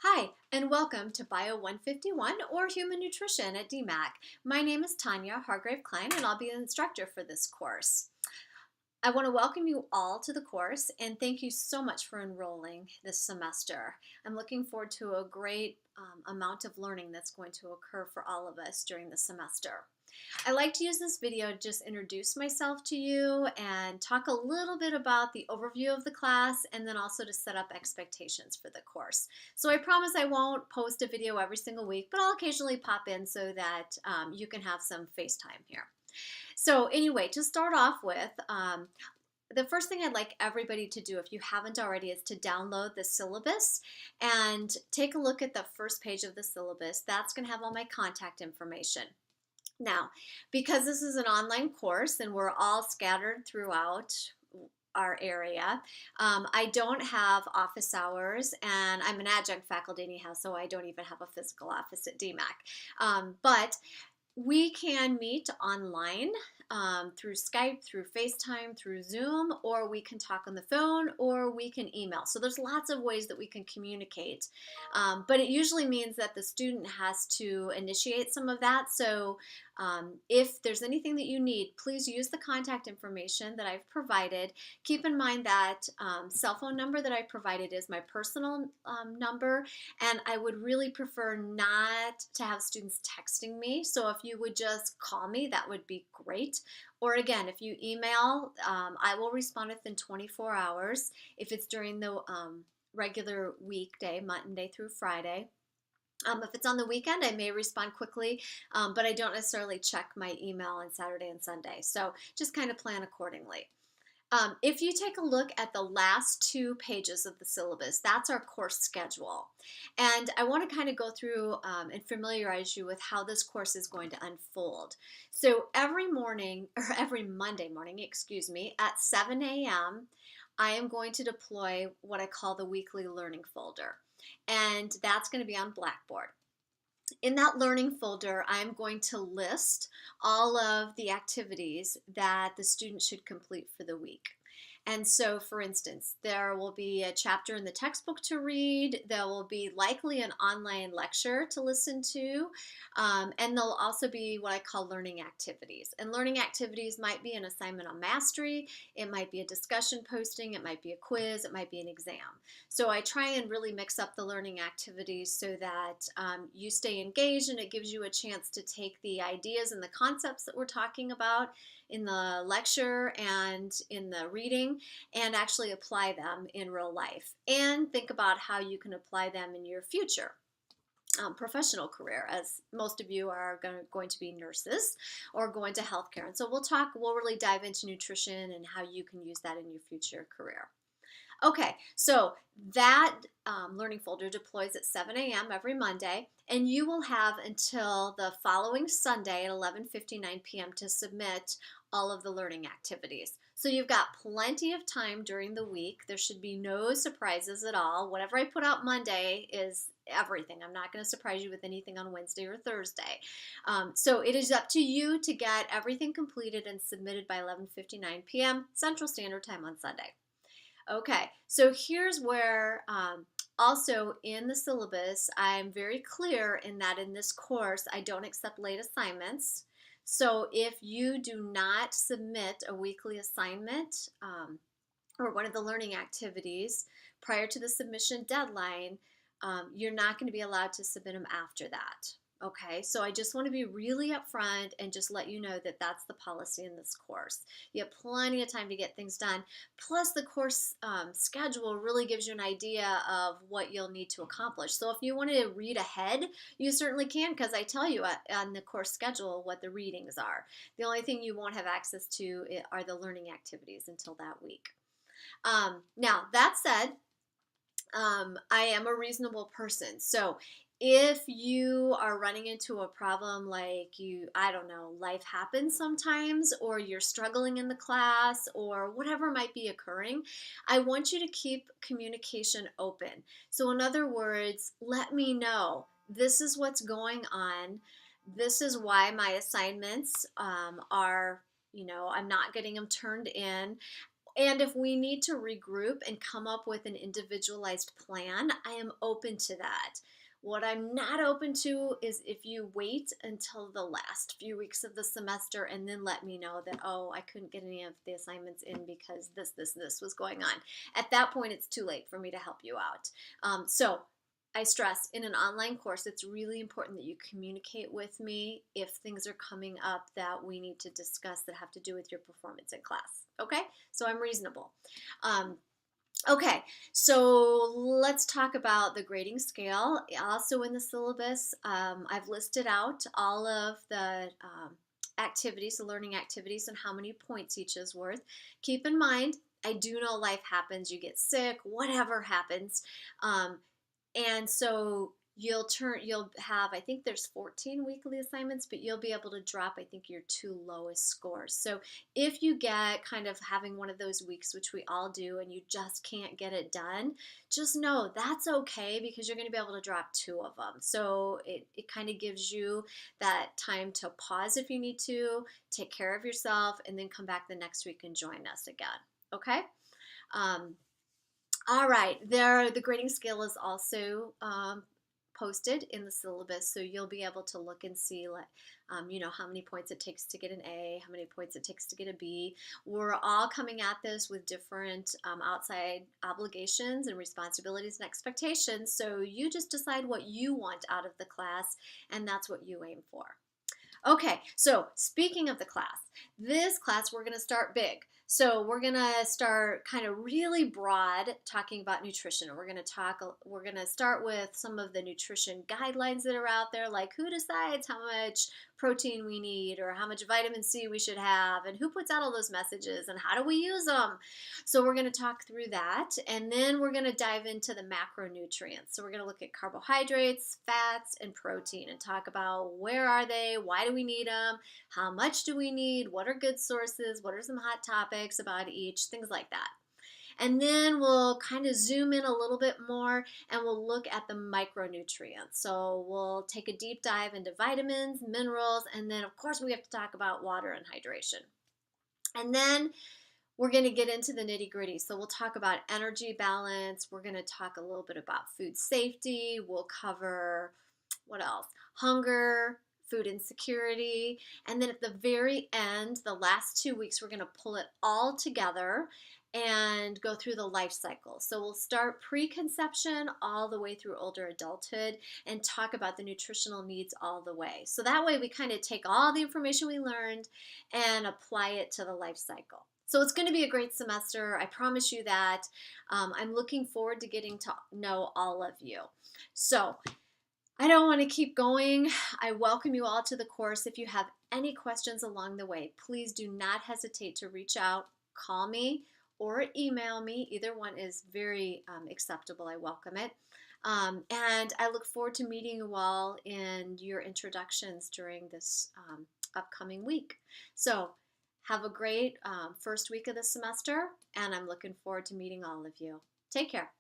Hi, and welcome to Bio 151 or Human Nutrition at DMAC. My name is Tanya Hargrave Klein, and I'll be the instructor for this course. I want to welcome you all to the course and thank you so much for enrolling this semester. I'm looking forward to a great amount of learning that's going to occur for all of us during the semester. I like to use this video to just introduce myself to you and talk a little bit about the overview of the class and then also to set up expectations for the course. So I promise I won't post a video every single week, but I'll occasionally pop in so that you can have some FaceTime here. So anyway, to start off with, the first thing I'd like everybody to do, if you haven't already, is to download the syllabus and take a look at the first page of the syllabus. That's going to have all my contact information. Now, because this is an online course and we're all scattered throughout our area, I don't have office hours, and I'm an adjunct faculty anyhow, so I don't even have a physical office at DMAC. But we can meet online through Skype, through FaceTime, through Zoom, or we can talk on the phone, or we can email. So there's lots of ways that we can communicate. But it usually means that the student has to initiate some of that. So if there's anything that you need, please use the contact information that I've provided. Keep in mind that cell phone number that I provided is my personal number, and I would really prefer not to have students texting me. So if you would just call me, that would be great. Or again, if you email, I will respond within 24 hours if it's during the regular weekday, Monday through Friday. If it's on the weekend, I may respond quickly, but I don't necessarily check my email on Saturday and Sunday. So just kind of plan accordingly. If you take a look at the last 2 pages of the syllabus, that's our course schedule. And I want to kind of go through and familiarize you with how this course is going to unfold. So every morning, or every Monday morning, excuse me, at 7 a.m., I am going to deploy what I call the weekly learning folder. And that's going to be on Blackboard. In that learning folder, I'm going to list all of the activities that the student should complete for the week. And so, for instance, there will be a chapter in the textbook to read. There will be likely an online lecture to listen to. And there'll also be what I call learning activities. And learning activities might be an assignment on mastery. It might be a discussion posting. It might be a quiz. It might be an exam. So I try and really mix up the learning activities so that you stay engaged and it gives you a chance to take the ideas and the concepts that we're talking about in the lecture and in the reading and actually apply them in real life and think about how you can apply them in your future professional career, as most of you are going to be nurses or going to healthcare. And so we'll really dive into nutrition and how you can use that in your future career. Okay, so that learning folder deploys at 7 a.m. every Monday, and you will have until the following Sunday at 11:59 p.m. to submit all of the learning activities. So you've got plenty of time during the week. There should be no surprises at all. Whatever I put out Monday is everything. I'm not going to surprise you with anything on Wednesday or Thursday. So it is up to you to get everything completed and submitted by 11:59 p.m. Central Standard Time on Sunday. Okay, so here's where also in the syllabus, I'm very clear in that in this course, I don't accept late assignments. So if you do not submit a weekly assignment or one of the learning activities prior to the submission deadline, you're not going to be allowed to submit them after that. Okay, so I just want to be really upfront and just let you know that that's the policy in this course. You have plenty of time to get things done. Plus, the course schedule really gives you an idea of what you'll need to accomplish. So if you want to read ahead, you certainly can, because I tell you on the course schedule what the readings are. The only thing you won't have access to are the learning activities until that week. Now, that said, I am a reasonable person. So if you are running into a problem like I don't know, life happens sometimes, or you're struggling in the class, or whatever might be occurring, I want you to keep communication open. So in other words, let me know, this is what's going on. This is why my assignments are, I'm not getting them turned in. And if we need to regroup and come up with an individualized plan, I am open to that. What I'm not open to is if you wait until the last few weeks of the semester and then let me know that, oh, I couldn't get any of the assignments in because this was going on. At that point, it's too late for me to help you out. So I stress in an online course, it's really important that you communicate with me if things are coming up that we need to discuss that have to do with your performance in class. Okay? So I'm reasonable. Okay, so let's talk about the grading scale. Also in the syllabus, I've listed out all of the activities, the learning activities, and how many points each is worth. Keep in mind, I do know life happens, you get sick, whatever happens. And so you'll have, I think there's 14 weekly assignments, but you'll be able to drop, I think, your 2 lowest scores. So if you get kind of having one of those weeks, which we all do, and you just can't get it done, just know that's okay because you're going to be able to drop 2 of them. So it kind of gives you that time to pause if you need to, take care of yourself, and then come back the next week and join us again. Okay? All right, the grading scale is also posted in the syllabus, so you'll be able to look and see, how many points it takes to get an A, how many points it takes to get a B. We're all coming at this with different outside obligations and responsibilities and expectations, so you just decide what you want out of the class, and that's what you aim for. Okay, so speaking of the class, this class we're going to start big. So we're going to start kind of really broad talking about nutrition. We're going to start with some of the nutrition guidelines that are out there, like who decides how much protein we need or how much vitamin C we should have and who puts out all those messages and how do we use them. So we're going to talk through that, and then we're going to dive into the macronutrients. So we're going to look at carbohydrates, fats, and protein and talk about where are they, why do we need them, how much do we need, what are good sources, what are some hot topics about each, things like that. And then we'll kind of zoom in a little bit more and we'll look at the micronutrients. So we'll take a deep dive into vitamins, minerals, and then of course we have to talk about water and hydration. And then we're going to get into the nitty gritty. So we'll talk about energy balance. We're going to talk a little bit about food safety. We'll cover, what else? Hunger, food insecurity. And then at the very end, the last 2 weeks, we're going to pull it all together and go through the life cycle. So we'll start preconception all the way through older adulthood and talk about the nutritional needs all the way. So that way we kind of take all the information we learned and apply it to the life cycle. So it's going to be a great semester. I promise you that. I'm looking forward to getting to know all of you. So I don't want to keep going. I welcome you all to the course. If you have any questions along the way, please do not hesitate to reach out, call me, or email me. Either one is very acceptable. I welcome it. And I look forward to meeting you all in your introductions during this upcoming week. So have a great first week of the semester, and I'm looking forward to meeting all of you. Take care.